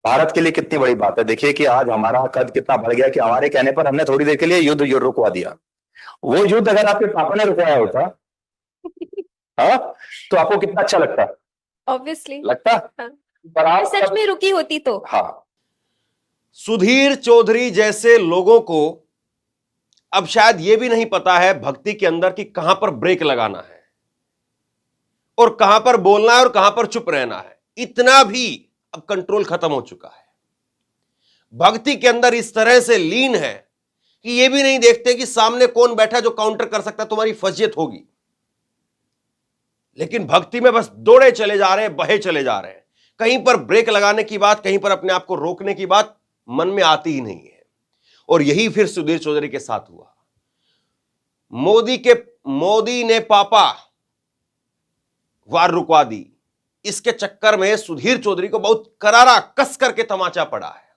भारत के लिए कितनी बड़ी बात है। देखिए कि आज हमारा कद कितना बढ़ गया कि हमारे कहने पर हमने थोड़ी देर के लिए युद्ध रुकवा दिया। वो युद्ध अगर आपके पापा ने रुकवाया होता, हाँ, तो आपको कितना अच्छा लगता। ऑब्वियसली। लगता। हाँ, पर अगर आप सच में रुकी होती तो। हाँ। सुधीर चौधरी जैसे लोगों को अब शायद यह भी नहीं पता है भक्ति के अंदर कि कहां पर ब्रेक लगाना है और कहां पर बोलना है और कहां पर चुप रहना है। इतना भी अब कंट्रोल खत्म हो चुका है। भक्ति के अंदर इस तरह से लीन है कि यह भी नहीं देखते कि सामने कौन बैठा जो काउंटर कर सकता है, तुम्हारी फजीयत होगी। लेकिन भक्ति में बस दौड़े चले जा रहे हैं, बहे चले जा रहे हैं। कहीं पर ब्रेक लगाने की बात, कहीं पर अपने आप को रोकने की बात मन में आती ही नहीं है। और यही फिर सुधीर चौधरी के साथ हुआ। मोदी ने पापा वार रुकवा दी। इसके चक्कर में सुधीर चौधरी को बहुत करारा कस करके तमाचा पड़ा है।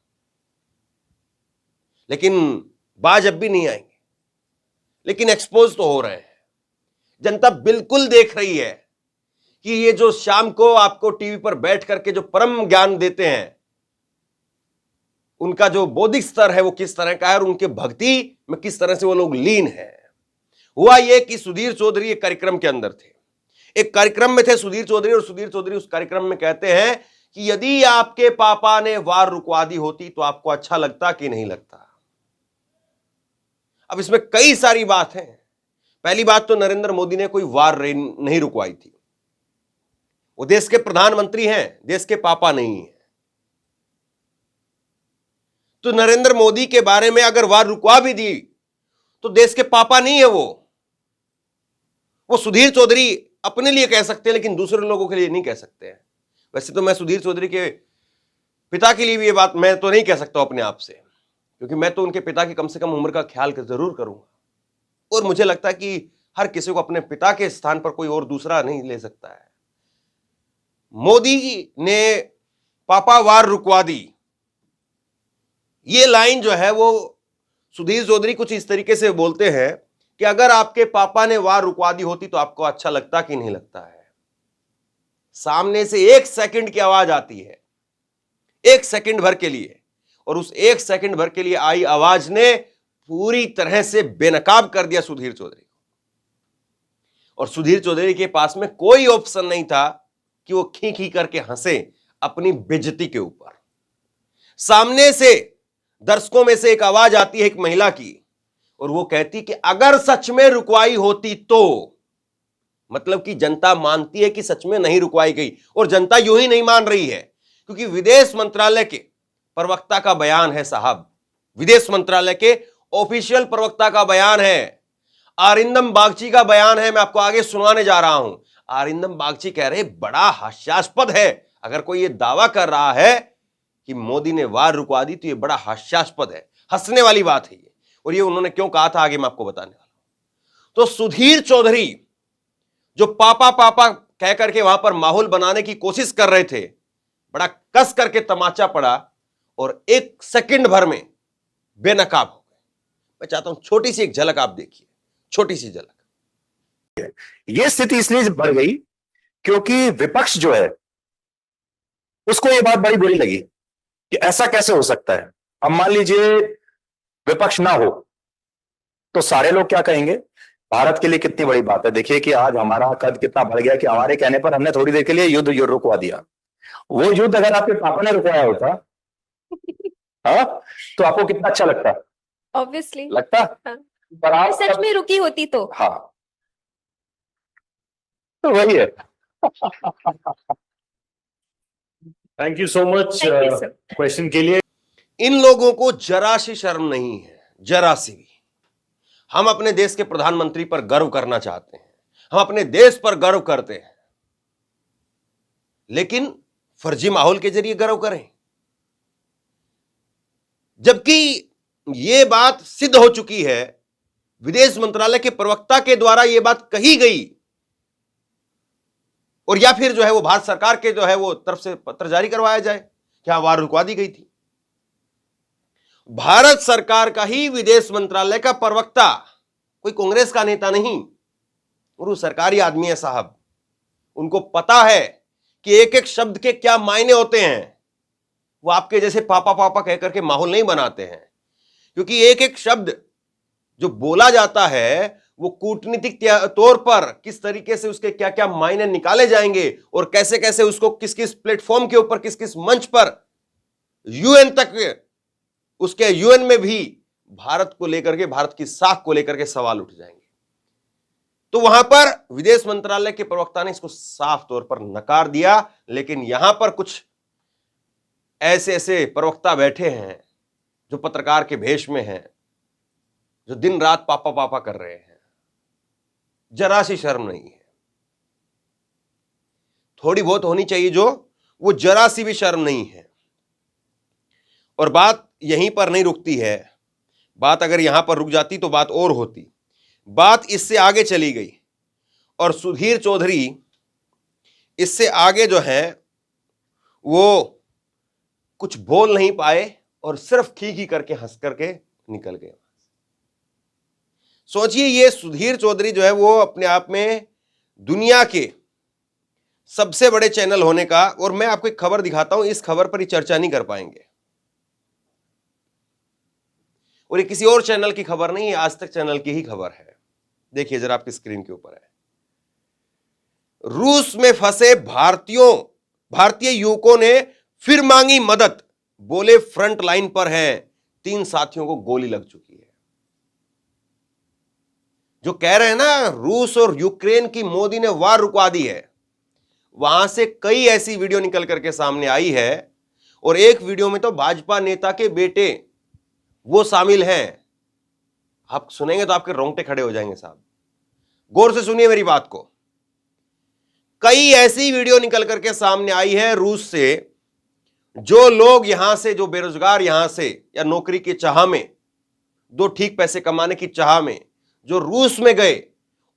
लेकिन बाज अब भी नहीं आएंगे, लेकिन एक्सपोज तो हो रहे हैं। जनता बिल्कुल देख रही है कि ये जो शाम को आपको टीवी पर बैठ करके जो परम ज्ञान देते हैं, उनका जो बौद्धिक स्तर है वो किस तरह का है और उनके भक्ति में किस तरह से वो लोग लीन है। हुआ ये कि सुधीर चौधरी एक कार्यक्रम के अंदर थे, एक कार्यक्रम में थे सुधीर चौधरी, और सुधीर चौधरी उस कार्यक्रम में कहते हैं कि यदि आपके पापा ने वार रुकवा दी होती तो आपको अच्छा लगता कि नहीं लगता। अब इसमें कई सारी बात है। पहली बात तो नरेंद्र मोदी ने कोई वार नहीं रुकवाई थी। वो देश के प्रधानमंत्री हैं, देश के पापा नहीं है। तो नरेंद्र मोदी के बारे में अगर वार रुकवा भी दी तो देश के पापा नहीं है वो सुधीर चौधरी अपने लिए कह सकते हैं, लेकिन दूसरे लोगों के लिए नहीं कह सकते हैं। वैसे तो मैं सुधीर चौधरी के पिता के लिए भी ये बात मैं तो नहीं कह सकता अपने आप से, क्योंकि मैं तो उनके पिता की कम से कम उम्र का ख्याल जरूर करूंगा। और मुझे लगता है कि हर किसी को अपने पिता के स्थान पर कोई और दूसरा नहीं ले सकता है। मोदी ने पापा वार रुकवा दी, ये लाइन जो है वो सुधीर चौधरी कुछ इस तरीके से बोलते हैं कि अगर आपके पापा ने वार रुकवा दी होती तो आपको अच्छा लगता कि नहीं लगता है। सामने से 1 सेकंड की आवाज आती है, 1 सेकंड भर के लिए, और उस 1 सेकंड भर के लिए आई आवाज ने पूरी तरह से बेनकाब कर दिया सुधीर चौधरी को। और सुधीर चौधरी के पास में कोई ऑप्शन नहीं था कि वो खी खी करके हंसे अपनी बेइज्जती के ऊपर। सामने से दर्शकों में से एक आवाज आती है एक महिला की, और वो कहती कि अगर सच में रुकवाई होती तो, मतलब कि जनता मानती है कि सच में नहीं रुकवाई गई। और जनता यूं ही नहीं मान रही है, क्योंकि विदेश मंत्रालय के प्रवक्ता का बयान है साहब, विदेश मंत्रालय के ऑफिशियल प्रवक्ता का बयान है, अरिंदम बागची का बयान है। मैं आपको आगे सुनाने जा रहा हूं। अरिंदम बागची कह रहे बड़ा हास्यास्पद है, अगर कोई ये दावा कर रहा है कि मोदी ने वार रुकवा दी तो ये बड़ा हास्यास्पद है, हंसने वाली बात है ये। और ये उन्होंने क्यों कहा था आगे मैं आपको बताने वाला हूं। तो सुधीर चौधरी जो पापा पापा कह करके वहां पर माहौल बनाने की कोशिश कर रहे थे, बड़ा कस करके तमाचा पड़ा और 1 सेकंड भर में बेनकाब हो गए। मैं चाहता हूं छोटी सी एक झलक आप देखिए, छोटी सी झलक। ये स्थिति इसलिए बढ़ गई क्योंकि विपक्ष जो है उसको ये बात बड़ी बुरी लगी कि ऐसा कैसे हो सकता है। अब मान लीजिए विपक्ष ना हो तो सारे लोग क्या कहेंगे। भारत के लिए कितनी बड़ी बात है। देखिए कि आज हमारा कद कितना बढ़ गया कि हमारे कहने पर हमने थोड़ी देर के लिए युद्ध रुकवा दिया। वो युद्ध अगर आपके पापा ने रुकवाया होता, हाँ, तो आपको कितना अच्छा लगता। ऑब्वियसली। लगता। हाँ, पर अगर आप सच में रुकी होती तो। हाँ, तो वही है। Thank you so much thank you sir. Question के लिए। इन लोगों को जरा सी शर्म नहीं है, जरा सी भी। हम अपने देश के प्रधानमंत्री पर गर्व करना चाहते हैं, हम अपने देश पर गर्व करते हैं, लेकिन फर्जी माहौल के जरिए गर्व करें। जबकि यह बात सिद्ध हो चुकी है, विदेश मंत्रालय के प्रवक्ता के द्वारा यह बात कही गई, और या फिर जो है वो भारत सरकार के जो है वो तरफ से पत्र जारी करवाया जाए कि हाँ वार रुकवा दी गई थी। भारत सरकार का ही विदेश मंत्रालय का प्रवक्ता, कोई कांग्रेस का नेता नहीं, और वो सरकारी आदमी है साहब। उनको पता है कि एक एक शब्द के क्या मायने होते हैं। वो आपके जैसे पापा पापा कह करके माहौल नहीं बनाते हैं, क्योंकि एक एक शब्द जो बोला जाता है वो कूटनीतिक तौर पर किस तरीके से उसके क्या क्या मायने निकाले जाएंगे और कैसे कैसे उसको किस किस प्लेटफॉर्म के ऊपर किस किस मंच पर यूएन तक, उसके यूएन में भी भारत को लेकर के, भारत की साख को लेकर के सवाल उठ जाएंगे। तो वहां पर विदेश मंत्रालय के प्रवक्ता ने इसको साफ तौर पर नकार दिया, लेकिन यहां पर कुछ ऐसे ऐसे प्रवक्ता बैठे हैं जो पत्रकार के भेष में हैं, जो दिन रात पापा पापा कर रहे हैं, जरा सी शर्म नहीं है। थोड़ी बहुत होनी चाहिए जो, वो जरा सी भी शर्म नहीं है। और बात यहीं पर नहीं रुकती है, बात अगर यहां पर रुक जाती तो बात और होती। बात इससे आगे चली गई और सुधीर चौधरी इससे आगे जो है वो कुछ बोल नहीं पाए और सिर्फ खी करके हंस करके निकल गए। सोचिए, ये सुधीर चौधरी जो है वो अपने आप में दुनिया के सबसे बड़े चैनल होने का, और मैं आपको एक खबर दिखाता हूं, इस खबर पर ही चर्चा नहीं कर पाएंगे, और ये किसी और चैनल की खबर नहीं है, आज तक चैनल की ही खबर है। देखिए जरा आपकी स्क्रीन के ऊपर है। रूस में फंसे भारतीय युवकों ने फिर मांगी मदद, बोले फ्रंट लाइन पर हैं, 3 साथियों को गोली लग चुकी है। जो कह रहे हैं ना रूस और यूक्रेन की मोदी ने वार रुकवा दी है, वहां से कई ऐसी वीडियो निकल करके सामने आई है, और एक वीडियो में तो भाजपा नेता के बेटे वो शामिल हैं। आप सुनेंगे तो आपके रोंगटे खड़े हो जाएंगे साहब, गौर से सुनिए मेरी बात को। कई ऐसी वीडियो निकल करके सामने आई है रूस से, जो लोग यहां से, जो बेरोजगार यहां से या नौकरी की चाह में, 2 ठीक पैसे कमाने की चाह में जो रूस में गए,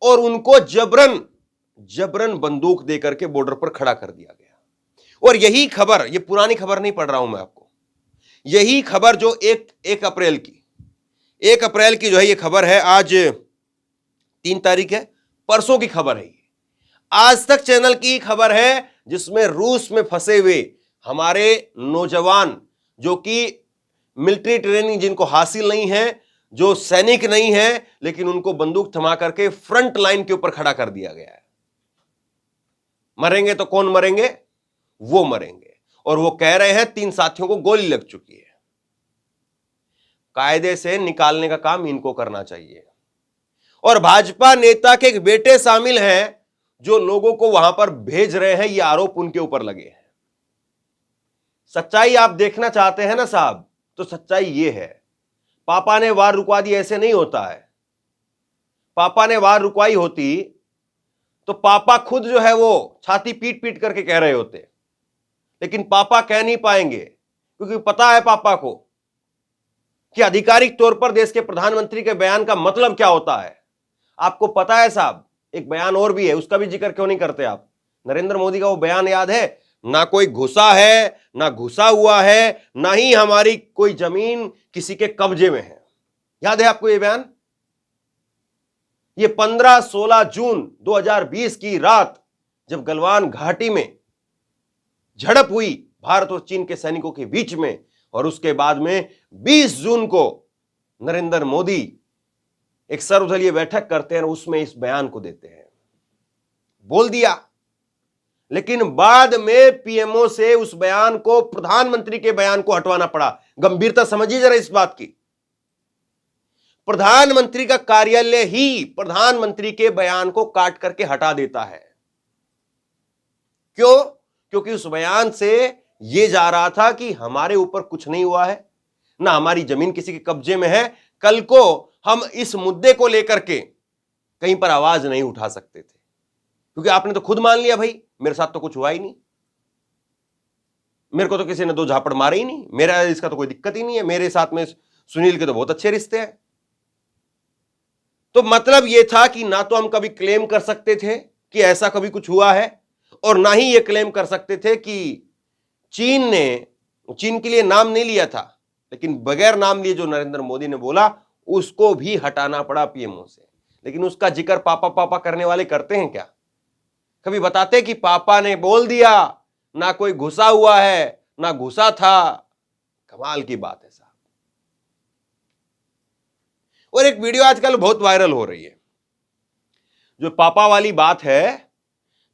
और उनको जबरन बंदूक दे करके बॉर्डर पर खड़ा कर दिया गया। और यही खबर, ये पुरानी खबर नहीं पढ़ रहा हूं मैं आपको, यही खबर जो 1 अप्रैल की जो है ये खबर है, आज 3 तारीख है, परसों की खबर है। आज तक चैनल की खबर है, जिसमें रूस में फंसे हुए हमारे नौजवान, जो कि मिलिट्री ट्रेनिंग जिनको हासिल नहीं है, जो सैनिक नहीं है, लेकिन उनको बंदूक थमा करके फ्रंट लाइन के ऊपर खड़ा कर दिया गया है। मरेंगे तो कौन मरेंगे? वो मरेंगे। और वो कह रहे हैं 3 साथियों को गोली लग चुकी है। कायदे से निकालने का काम इनको करना चाहिए। और भाजपा नेता के एक बेटे शामिल हैं, जो लोगों को वहां पर भेज रहे हैं, ये आरोप उनके ऊपर लगे हैं। सच्चाई आप देखना चाहते हैं ना साहब, तो सच्चाई ये है, पापा ने वार रुकवा दी, ऐसे नहीं होता है। पापा ने वार रुकवाई होती तो पापा खुद जो है वो छाती पीट पीट करके कह रहे होते, लेकिन पापा कह नहीं पाएंगे, क्योंकि पता है पापा को कि आधिकारिक तौर पर देश के प्रधानमंत्री के बयान का मतलब क्या होता है। आपको पता है साहब, एक बयान और भी है, उसका भी जिक्र क्यों नहीं करते आप? नरेंद्र मोदी का वो बयान याद है? ना कोई घुसा है, ना घुसा हुआ है, ना ही हमारी कोई जमीन किसी के कब्जे में है। याद है आपको ये बयान? ये 15-16 जून 2020 की रात, जब गलवान घाटी में झड़प हुई भारत और चीन के सैनिकों के बीच में, और उसके बाद में 20 जून को नरेंद्र मोदी एक सर्वदलीय बैठक करते हैं, उसमें इस बयान को देते हैं। बोल दिया, लेकिन बाद में पीएमओ से उस बयान को, प्रधानमंत्री के बयान को हटवाना पड़ा। गंभीरता समझिए जरा इस बात की। प्रधानमंत्री का कार्यालय ही प्रधानमंत्री के बयान को काट करके हटा देता है। क्यों? क्योंकि उस बयान से यह जा रहा था कि हमारे ऊपर कुछ नहीं हुआ है, ना हमारी जमीन किसी के कब्जे में है, कल को हम इस मुद्दे को लेकर के कहीं पर आवाज नहीं उठा सकते थे, क्योंकि आपने तो खुद मान लिया भाई मेरे साथ तो कुछ हुआ ही नहीं, मेरे को तो किसी ने 2 झापड़ मारे ही नहीं, मेरा इसका तो कोई दिक्कत ही नहीं है, मेरे साथ में सुनील के तो बहुत अच्छे रिश्ते हैं। तो मतलब यह था कि ना तो हम कभी क्लेम कर सकते थे कि ऐसा कभी कुछ हुआ है, और ना ही यह क्लेम कर सकते थे कि चीन के लिए नाम नहीं लिया था, लेकिन बगैर नाम लिए जो नरेंद्र मोदी ने बोला उसको भी हटाना पड़ा पीएमओ से। लेकिन उसका जिक्र पापा पापा करने वाले करते हैं क्या? कभी बताते कि पापा ने बोल दिया, ना कोई घुसा हुआ है, ना घुसा था। कमाल की बात है साहब। और एक वीडियो आजकल बहुत वायरल हो रही है, जो पापा वाली बात है,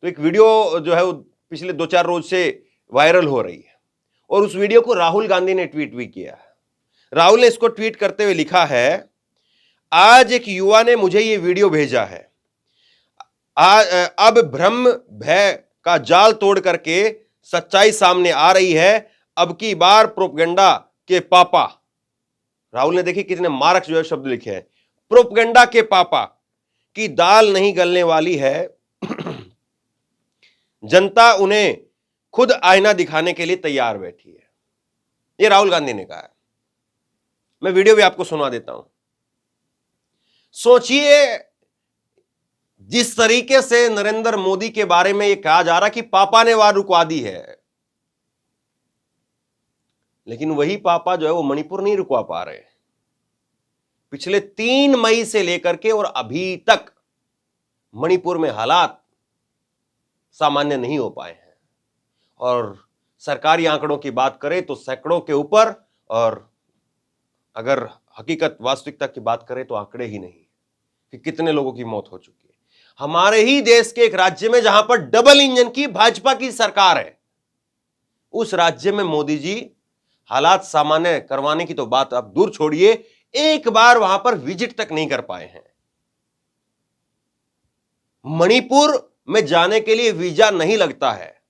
तो एक वीडियो जो है वो पिछले 2-4 रोज से वायरल हो रही है, और उस वीडियो को राहुल गांधी ने ट्वीट भी किया है। राहुल ने इसको ट्वीट करते हुए लिखा है, आज एक युवा ने मुझे ये वीडियो भेजा है। अब भ्रम भय का जाल तोड़ करके सच्चाई सामने आ रही है। अब की बार प्रोपगेंडा के पापा, राहुल ने देखिए कितने मारक जो है शब्द लिखे हैं, प्रोपगेंडा के पापा की दाल नहीं गलने वाली है। जनता उन्हें खुद आईना दिखाने के लिए तैयार बैठी है। ये राहुल गांधी ने कहा है। मैं वीडियो भी आपको सुना देता हूं। सोचिए, जिस तरीके से नरेंद्र मोदी के बारे में यह कहा जा रहा कि पापा ने वार रुकवा दी है, लेकिन वही पापा जो है वो मणिपुर नहीं रुकवा पा रहे। पिछले 3 मई से लेकर के और अभी तक मणिपुर में हालात सामान्य नहीं हो पाए हैं, और सरकारी आंकड़ों की बात करें तो सैकड़ों के ऊपर, और अगर हकीकत वास्तविकता की बात करें तो आंकड़े ही नहीं कि कितने लोगों की मौत हो चुकी है। हमारे ही देश के एक राज्य में जहां पर डबल इंजन की भाजपा की सरकार है, उस राज्य में मोदी जी हालात सामान्य करवाने की तो बात आप दूर छोड़िए, एक बार वहां पर विजिट तक नहीं कर पाए हैं। मणिपुर में जाने के लिए वीजा नहीं लगता है,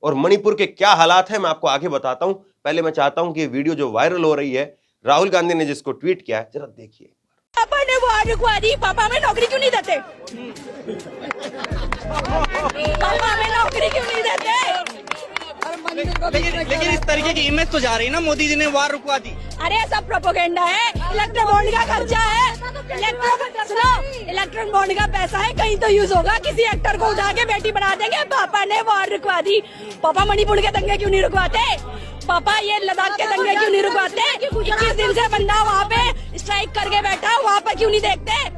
और मणिपुर के क्या हालात हैं मैं आपको आगे बताता हूं। पहले मैं चाहता हूं कि ये वीडियो जो वायरल हो रही है, राहुल गांधी ने जिसको ट्वीट किया है, जरा देखिए। पापा ने वार रुकवा दी। पापा हमें नौकरी क्यों नहीं देते? पापा हमें नौकरी क्यों नहीं देते? लेकिन इस तरीके की इमेज तो जा रही है ना, मोदी जी ने वार रुकवा दी। अरे सब प्रोपोगेंडा है। इलेक्ट्रॉन बॉन्ड का खर्चा है। इलेक्ट्रॉन बॉन्ड का पैसा है, कहीं तो यूज होगा। किसी एक्टर को उठा के बेटी बना देंगे। पापा ने वार रुकवा दी। पापा मणिपुर के दंगे क्यों नहीं रुकवाते? पापा ये लद्दाख के दंगे क्यों नहीं रुकवाते? 21 दिन से बंदा वहाँ पे स्ट्राइक करके बैठा, वहाँ पर क्यों नहीं देखते?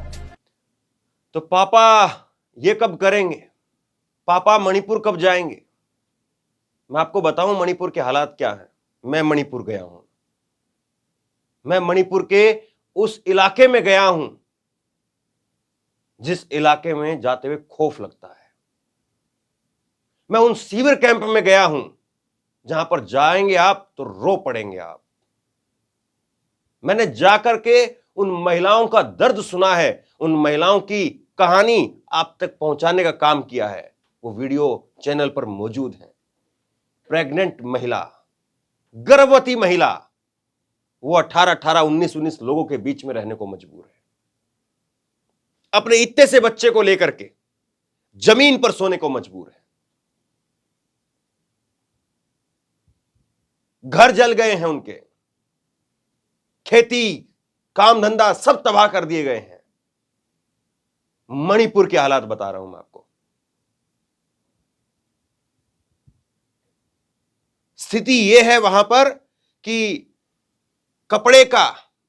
तो पापा ये कब करेंगे? पापा मणिपुर कब जाएंगे? मैं आपको बताऊं मणिपुर के हालात क्या हैं। मैं मणिपुर गया हूं, मैं मणिपुर के उस इलाके में गया हूं जिस इलाके में जाते हुए खौफ लगता है। मैं उन सीवर कैंप में गया हूं जहां पर जाएंगे आप तो रो पड़ेंगे आप। मैंने जाकर के उन महिलाओं का दर्द सुना है, उन महिलाओं की कहानी आप तक पहुंचाने का काम किया है। वो वीडियो चैनल पर मौजूद है। प्रेग्नेंट महिला, गर्भवती महिला, वो 18-18, 19-19 लोगों के बीच में रहने को मजबूर है। अपने इत्ते से बच्चे को लेकर के जमीन पर सोने को मजबूर है। घर जल गए हैं उनके, खेती, काम धंधा सब तबाह कर दिए गए हैं। मणिपुर के हालात बता रहा हूं मैं आपको। स्थिति यह है वहां पर कि कपड़े का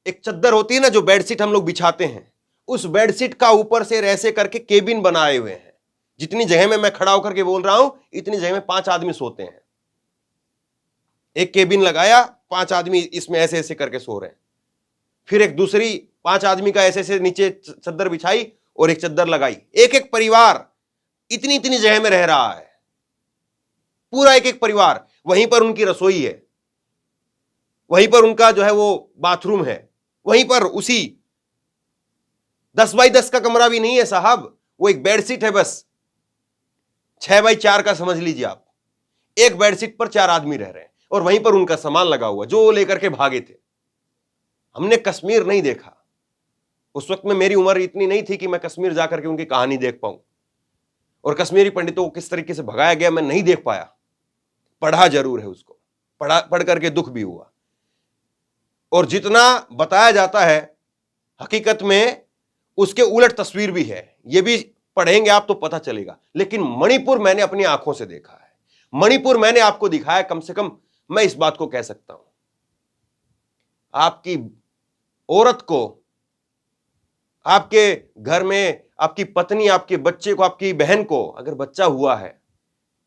एक चद्दर होती है ना, जो बेडशीट हम लोग बिछाते हैं, उस बेडशीट का ऊपर से ऐसे करके केबिन बनाए हुए हैं। जितनी जगह में मैं खड़ा होकर के बोल रहा हूं, इतनी जगह में 5 आदमी सोते हैं। एक केबिन लगाया, 5 आदमी इसमें ऐसे ऐसे करके सो रहे हैं। फिर एक दूसरी 5 आदमी का ऐसे ऐसे नीचे चद्दर बिछाई और एक चद्दर लगाई। एक एक परिवार इतनी इतनी जगह में रह रहा है, पूरा एक एक परिवार। वहीं पर उनकी रसोई है, वहीं पर उनका जो है वो बाथरूम है, वहीं पर उसी 10 बाई 10 का कमरा भी नहीं है साहब, वो एक बेडशीट है बस। 6 बाई 4 का समझ लीजिए आप। एक बेडशीट पर 4 आदमी रह रहे हैं, और वहीं पर उनका सामान लगा हुआ जो वो लेकर के भागे थे। हमने कश्मीर नहीं देखा। उस वक्त में मेरी उम्र इतनी नहीं थी कि मैं कश्मीर जाकर के उनकी कहानी देख पाऊं, और कश्मीरी पंडितों को किस तरीके से भगाया गया मैं नहीं देख पाया। पढ़ा जरूर है उसको, पढ़ करके दुख भी हुआ। और जितना बताया जाता है हकीकत में उसके उलट तस्वीर भी है। ये भी पढ़ेंगे आप तो पता चलेगा। लेकिन मणिपुर मैंने अपनी आंखों से देखा है, मणिपुर मैंने आपको दिखाया। कम से कम मैं इस बात को कह सकता हूं, आपकी औरत को, आपके घर में आपकी पत्नी, आपके बच्चे को, आपकी बहन को अगर बच्चा हुआ है,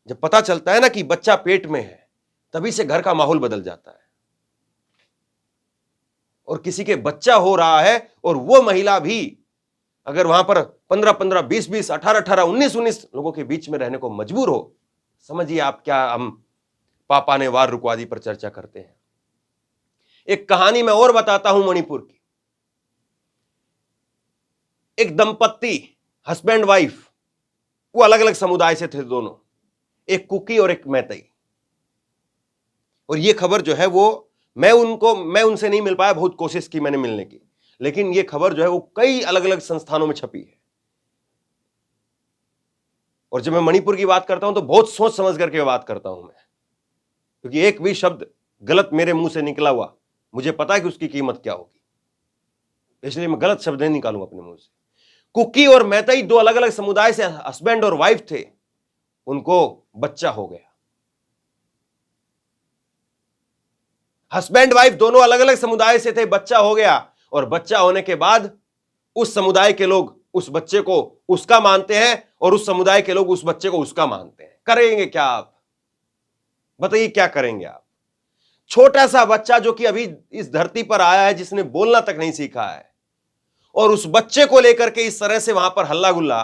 जब पता चलता है ना कि बच्चा पेट में है, तभी से घर का माहौल बदल जाता है। और किसी के बच्चा हो रहा है और वो महिला भी अगर वहां पर 15-15, 20-20, 18-18, 19-19 लोगों के बीच में रहने को मजबूर हो, समझिए आप क्या हम पापा ने वार रुकवा दी पर चर्चा करते हैं। एक कहानी मैं और बताता हूं मणिपुर की। एक दंपत्ति, हस्बैंड वाइफ, वो अलग अलग समुदाय से थे दोनों, एक कुकी और एक मैतई। और ये खबर जो है वो मैं उनसे नहीं मिल पाया, बहुत कोशिश की मैंने मिलने की, लेकिन ये खबर जो है वो कई अलग अलग संस्थानों में छपी है। और जब मैं मणिपुर की बात करता हूं तो बहुत सोच समझ करके बात करता हूं मैं, क्योंकि एक भी शब्द गलत मेरे मुंह से निकला हुआ मुझे पता है कि उसकी कीमत क्या होगी, इसलिए मैं गलत शब्द नहीं निकालूंगा अपने मुंह से। कुकी और मैतई दो अलग अलग समुदाय से हस्बैंड और वाइफ थे, उनको बच्चा हो गया। हस्बैंड वाइफ दोनों अलग अलग समुदाय से थे, बच्चा हो गया, और बच्चा होने के बाद उस समुदाय के लोग उस बच्चे को उसका मानते हैं और उस समुदाय के लोग उस बच्चे को उसका मानते हैं। करेंगे क्या आप? बताइए क्या करेंगे आप? छोटा सा बच्चा जो कि अभी इस धरती पर आया है, जिसने बोलना तक नहीं सीखा है, और उस बच्चे को लेकर के इस तरह से वहां पर हल्ला गुल्ला,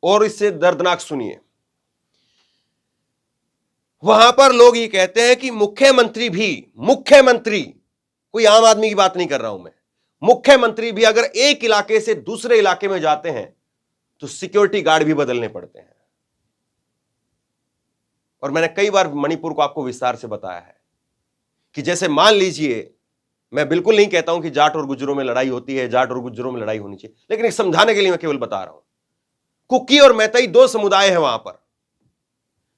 और इससे दर्दनाक सुनिए, वहां पर लोग ये कहते हैं कि मुख्यमंत्री, कोई आम आदमी की बात नहीं कर रहा हूं मैं, मुख्यमंत्री भी अगर एक इलाके से दूसरे इलाके में जाते हैं तो सिक्योरिटी गार्ड भी बदलने पड़ते हैं। और मैंने कई बार मणिपुर को आपको विस्तार से बताया है कि जैसे मान लीजिए, मैं बिल्कुल नहीं कहता हूं कि जाट और गुज्जरों में लड़ाई होती है, जाट और गुज्जरों में लड़ाई होनी चाहिए, लेकिन एक समझाने के लिए मैं केवल बता रहा हूं। कुकी और मैतई दो समुदाय हैं वहां पर,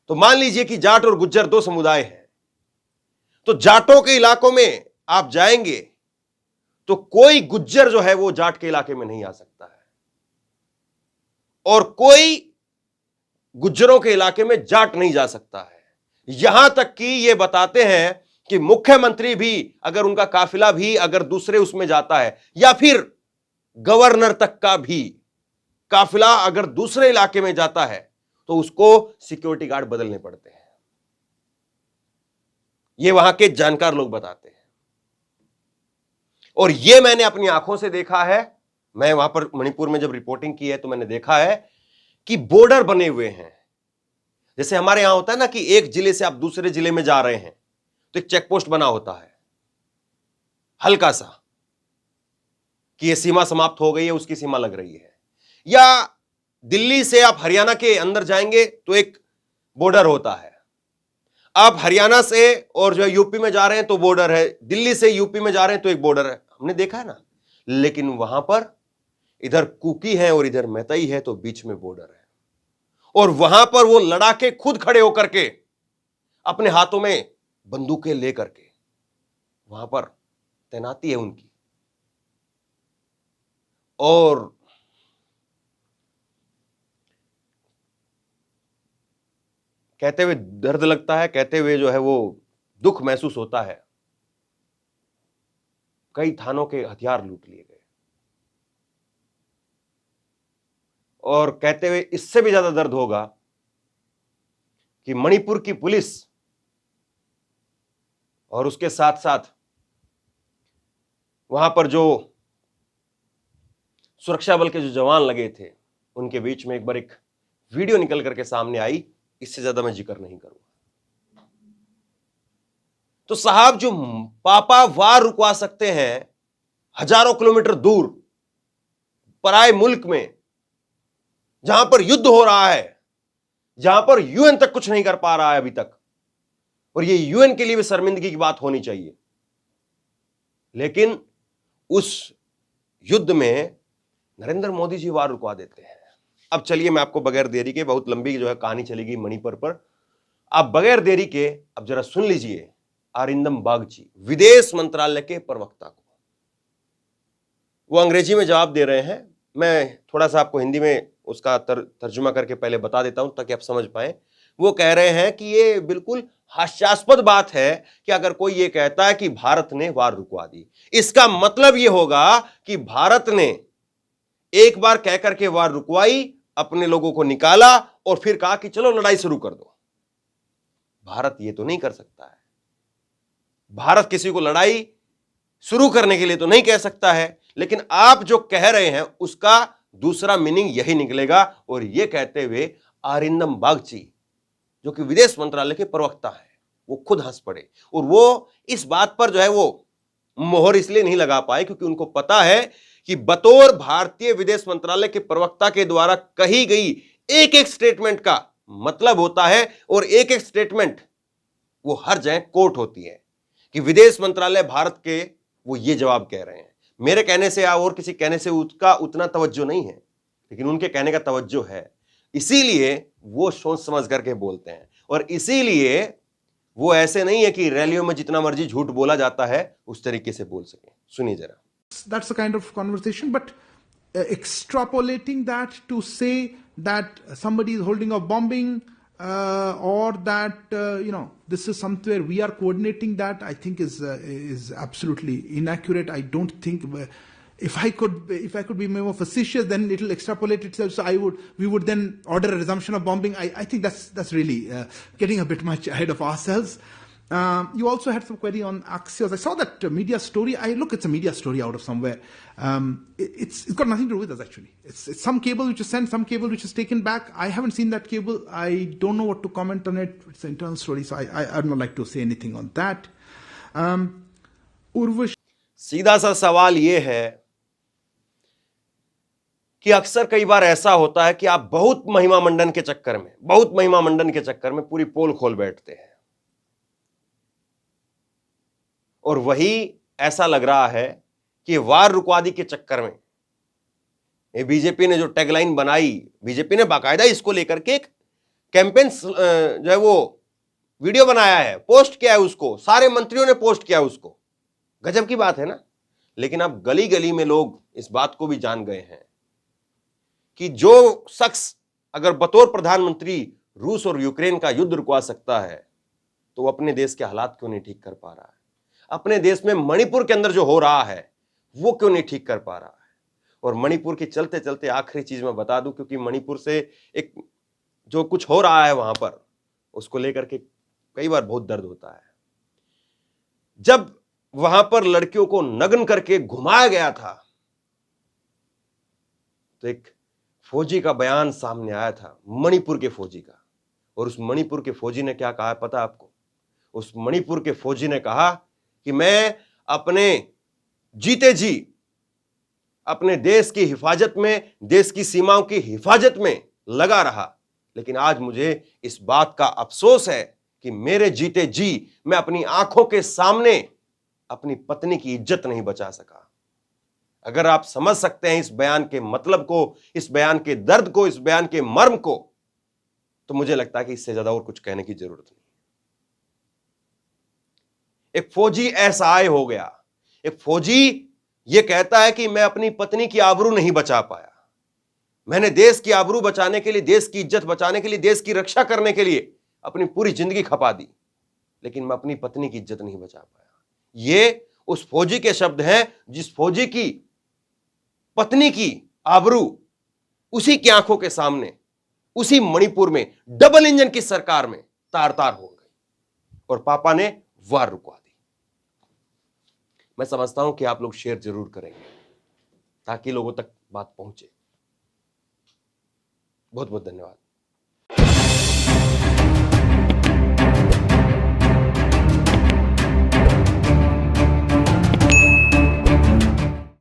तो मान लीजिए कि जाट और गुज्जर दो समुदाय हैं, तो जाटों के इलाकों में आप जाएंगे तो कोई गुज्जर जो है वो जाट के इलाके में नहीं आ सकता है, और कोई गुज्जरों के इलाके में जाट नहीं जा सकता है। यहां तक कि ये बताते हैं कि मुख्यमंत्री भी अगर उनका काफिला भी अगर दूसरे उसमें जाता है, या फिर गवर्नर तक का भी काफिला अगर दूसरे इलाके में जाता है, तो उसको सिक्योरिटी गार्ड बदलने पड़ते हैं। ये वहां के जानकार लोग बताते हैं, और ये मैंने अपनी आंखों से देखा है। मैं वहां पर मणिपुर में जब रिपोर्टिंग की है तो मैंने देखा है कि बॉर्डर बने हुए हैं। जैसे हमारे यहां होता है ना कि एक जिले से आप दूसरे जिले में जा रहे हैं तो एक चेक पोस्ट बना होता है हल्का सा, कि ये सीमा समाप्त हो गई है, उसकी सीमा लग रही है। या दिल्ली से आप हरियाणा के अंदर जाएंगे तो एक बॉर्डर होता है, आप हरियाणा से और जो यूपी में जा रहे हैं तो बॉर्डर है, दिल्ली से यूपी में जा रहे हैं तो एक बॉर्डर है, हमने देखा है ना। लेकिन वहां पर इधर कुकी है और इधर मैतई है, तो बीच में बॉर्डर है, और वहां पर वो लड़ाके खुद खड़े होकर के अपने हाथों में बंदूकें लेकर के वहां पर तैनाती है उनकी। और कहते हुए दर्द लगता है, कहते हुए जो है वो दुख महसूस होता है। कई थानों के हथियार लूट लिए गए, और कहते हुए इससे भी ज्यादा दर्द होगा कि मणिपुर की पुलिस और उसके साथ साथ वहां पर जो सुरक्षा बल के जो जवान लगे थे, उनके बीच में एक बार एक वीडियो निकल करके सामने आई, इससे ज्यादा मैं जिक्र नहीं करूंगा। तो साहब, जो पापा वार रुकवा सकते हैं हजारों किलोमीटर दूर पराए मुल्क में, जहां पर युद्ध हो रहा है, जहां पर यूएन तक कुछ नहीं कर पा रहा है अभी तक, और ये यूएन के लिए भी शर्मिंदगी की बात होनी चाहिए, लेकिन उस युद्ध में नरेंद्र मोदी जी वार रुकवा देते हैं। अब चलिए, मैं आपको बगैर देरी के, बहुत लंबी जो है कहानी चलेगी मणिपुर पर, आप बगैर देरी के अब जरा सुन लीजिए अरिंदम बागची, विदेश मंत्रालय के प्रवक्ता को। वो अंग्रेजी में जवाब दे रहे हैं, मैं थोड़ा सा आपको हिंदी में उसका तर्जुमा करके पहले बता देता हूं ताकि आप समझ पाए। वो कह रहे हैं कि ये बिल्कुल हास्यास्पद बात है कि अगर कोई ये कहता है कि भारत ने वार रुकवा दी, इसका मतलब ये होगा कि भारत ने एक बार कहकर के वार रुकवाई, अपने लोगों को निकाला और फिर कहा कि चलो लड़ाई शुरू कर दो। भारत ये तो नहीं कर सकता है। भारत किसी को लड़ाई शुरू करने के लिए तो नहीं कह सकता है, लेकिन आप जो कह रहे हैं उसका दूसरा मीनिंग यही निकलेगा। और यह कहते हुए अरिंदम बागची जो कि विदेश मंत्रालय के प्रवक्ता है, वो खुद हंस पड़े। और वो इस बात पर जो है वो मोहर इसलिए नहीं लगा पाए क्योंकि उनको पता है कि बतौर भारतीय विदेश मंत्रालय के प्रवक्ता के द्वारा कही गई एक एक स्टेटमेंट का मतलब होता है, और एक एक स्टेटमेंट वो हर जगह कोर्ट होती है कि विदेश मंत्रालय भारत के वो ये जवाब कह रहे हैं। मेरे कहने से या और किसी कहने से उसका उतना तवज्जो नहीं है, लेकिन उनके कहने का तवज्जो है। इसीलिए वो सोच समझ करके बोलते हैं, और इसीलिए वो ऐसे नहीं है कि रैलियों में जितना मर्जी झूठ बोला जाता है उस तरीके से बोल सके। सुनिए जरा। That's the kind of conversation, but extrapolating that to say that somebody is holding a bombing or that this is somewhere we are coordinating that, I think is absolutely inaccurate. I don't think if I could be more facetious, then it will extrapolate itself. So we would then order a resumption of bombing. I think that's really getting a bit much ahead of ourselves. You also had some query on Axios. I saw that media story. Look, it's a media story out of somewhere. It's got nothing to do with us actually. It's some cable which is sent, some cable which is taken back. I haven't seen that cable. I don't know what to comment on it. It's an internal story, so I'd not like to say anything on that. Urvash. सीधा सा सवाल यह है कि अक्सर कई बार ऐसा होता है कि आप बहुत महिमा मंडन के चक्कर में पूरी पोल खोल बैठते हैं, और वही ऐसा लग रहा है कि वार रुकवादी के चक्कर में ये बीजेपी ने जो टैगलाइन बनाई, बीजेपी ने बाकायदा इसको लेकर के एक कैंपेन जो है वो वीडियो बनाया है, पोस्ट किया है, उसको सारे मंत्रियों ने पोस्ट किया उसको। गजब की बात है ना। लेकिन अब गली गली में लोग इस बात को भी जान गए हैं कि जो शख्स अगर बतौर प्रधानमंत्री रूस और यूक्रेन का युद्ध रुकवा सकता है तो वो अपने देश के हालात क्यों नहीं ठीक कर पा रहा है। अपने देश में मणिपुर के अंदर जो हो रहा है वो क्यों नहीं ठीक कर पा रहा है। और मणिपुर की चलते चलते आखिरी चीज मैं बता दूं, क्योंकि मणिपुर से एक जो कुछ हो रहा है वहां पर, उसको लेकर के कई बार बहुत दर्द होता है। जब वहां पर लड़कियों को नग्न करके घुमाया गया था तो एक फौजी का बयान सामने आया था, मणिपुर के फौजी का। और उस मणिपुर के फौजी ने क्या कहा पता आपको? उस मणिपुर के फौजी ने कहा कि मैं अपने जीते जी अपने देश की हिफाजत में, देश की सीमाओं की हिफाजत में लगा रहा, लेकिन आज मुझे इस बात का अफसोस है कि मेरे जीते जी मैं अपनी आंखों के सामने अपनी पत्नी की इज्जत नहीं बचा सका। अगर आप समझ सकते हैं इस बयान के मतलब को, इस बयान के दर्द को, इस बयान के मर्म को, तो मुझे लगता है कि इससे ज्यादा और कुछ कहने की जरूरत नहीं। एक फौजी एसआई हो गया, एक फौजी यह कहता है कि मैं अपनी पत्नी की आबरू नहीं बचा पाया, मैंने देश की आबरू बचाने के लिए, देश की इज्जत बचाने के लिए, देश की रक्षा करने के लिए अपनी पूरी जिंदगी खपा दी, लेकिन मैं अपनी पत्नी की इज्जत नहीं बचा पाया। ये उस फौजी के शब्द हैं जिस फौजी की पत्नी की आबरू उसी की आंखों के सामने, उसी मणिपुर में डबल इंजन की सरकार में तार तार हो गई और पापा ने वार रुकवा दी। मैं समझता हूं कि आप लोग शेयर जरूर करेंगे ताकि लोगों तक बात पहुंचे। बहुत बहुत धन्यवाद।